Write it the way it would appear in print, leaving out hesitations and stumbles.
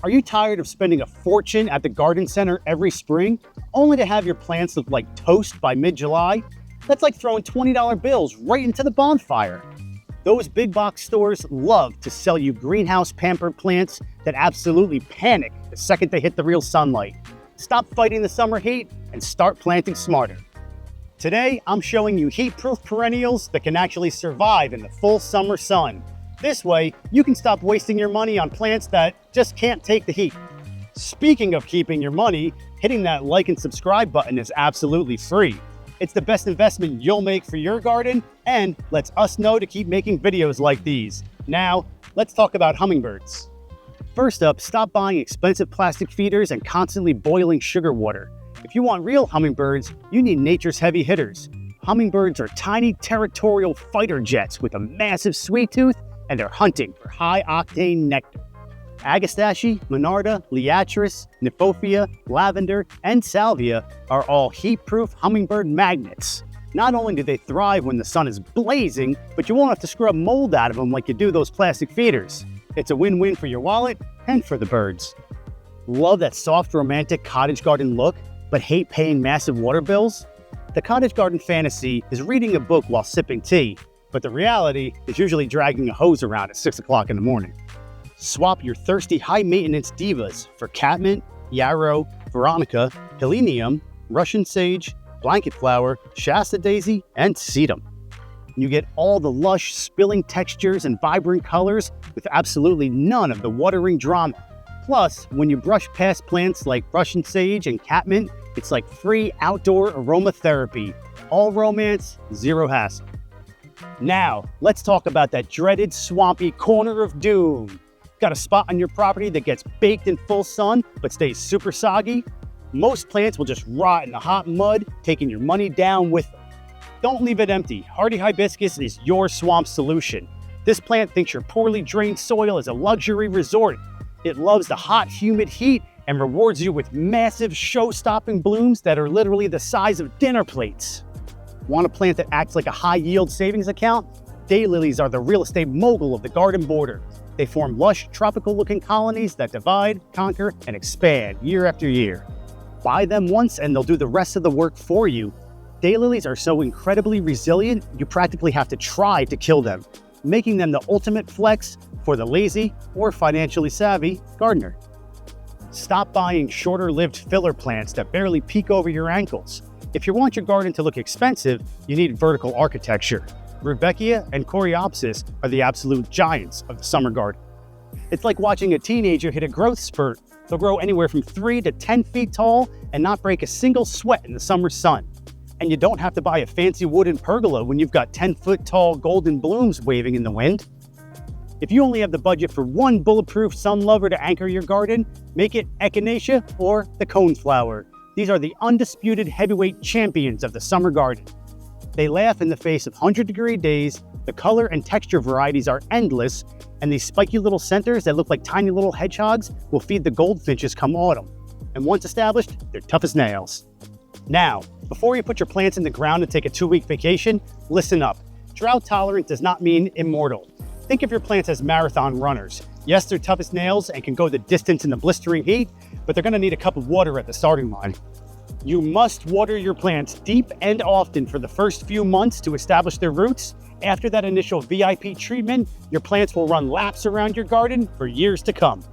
Are you tired of spending a fortune at the garden center every spring, only to have your plants look like toast by mid-July? That's like throwing $20 bills right into the bonfire. Those big box stores love to sell you greenhouse-pampered plants that absolutely panic the second they hit the real sunlight. Stop fighting the summer heat and start planting smarter. Today, I'm showing you heat-proof perennials that can actually survive in the full summer sun. This way, you can stop wasting your money on plants that just can't take the heat. Speaking of keeping your money, hitting that like and subscribe button is absolutely free. It's the best investment you'll make for your garden and lets us know to keep making videos like these. Now, let's talk about hummingbirds. First up, stop buying expensive plastic feeders and constantly boiling sugar water. If you want real hummingbirds, you need nature's heavy hitters. Hummingbirds are tiny territorial fighter jets with a massive sweet tooth, and they're hunting for high-octane nectar. Agastache, Monarda, Liatris, Nymphophea, Lavender, and Salvia are all heat-proof hummingbird magnets. Not only do they thrive when the sun is blazing, but you won't have to scrub mold out of them like you do those plastic feeders. It's a win-win for your wallet and for the birds. Love that soft, romantic cottage garden look, but hate paying massive water bills? The cottage garden fantasy is reading a book while sipping tea, but the reality is usually dragging a hose around at 6 o'clock in the morning. Swap your thirsty high-maintenance divas for catmint, yarrow, veronica, helenium, Russian sage, blanket flower, Shasta daisy, and sedum. You get all the lush, spilling textures and vibrant colors with absolutely none of the watering drama. Plus, when you brush past plants like Russian sage and catmint, it's like free outdoor aromatherapy. All romance, zero hassle. Now, let's talk about that dreaded swampy corner of doom. Got a spot on your property that gets baked in full sun but stays super soggy? Most plants will just rot in the hot mud, taking your money down with them. Don't leave it empty. Hardy hibiscus is your swamp solution. This plant thinks your poorly drained soil is a luxury resort. It loves the hot, humid heat and rewards you with massive show-stopping blooms that are literally the size of dinner plates. Want a plant that acts like a high-yield savings account? Daylilies are the real estate mogul of the garden border. They form lush, tropical-looking colonies that divide, conquer, and expand year after year. Buy them once and they'll do the rest of the work for you. Daylilies are so incredibly resilient, you practically have to try to kill them, making them the ultimate flex for the lazy or financially savvy gardener. Stop buying shorter-lived filler plants that barely peek over your ankles. If you want your garden to look expensive, you need vertical architecture. Rudbeckia and Coreopsis are the absolute giants of the summer garden. It's like watching a teenager hit a growth spurt. They'll grow anywhere from 3 to 10 feet tall and not break a single sweat in the summer sun. And you don't have to buy a fancy wooden pergola when you've got 10-foot tall golden blooms waving in the wind. If you only have the budget for one bulletproof sun lover to anchor your garden, make it Echinacea or the coneflower. These are the undisputed heavyweight champions of the summer garden. They laugh in the face of 100-degree days, the color and texture varieties are endless, and these spiky little centers that look like tiny little hedgehogs will feed the goldfinches come autumn. And once established, they're tough as nails. Now, before you put your plants in the ground and take a 2-week vacation, listen up. Drought tolerant does not mean immortal. Think of your plants as marathon runners. Yes, they're tough as nails and can go the distance in the blistering heat, but they're going to need a cup of water at the starting line. You must water your plants deep and often for the first few months to establish their roots. After that initial VIP treatment, your plants will run laps around your garden for years to come.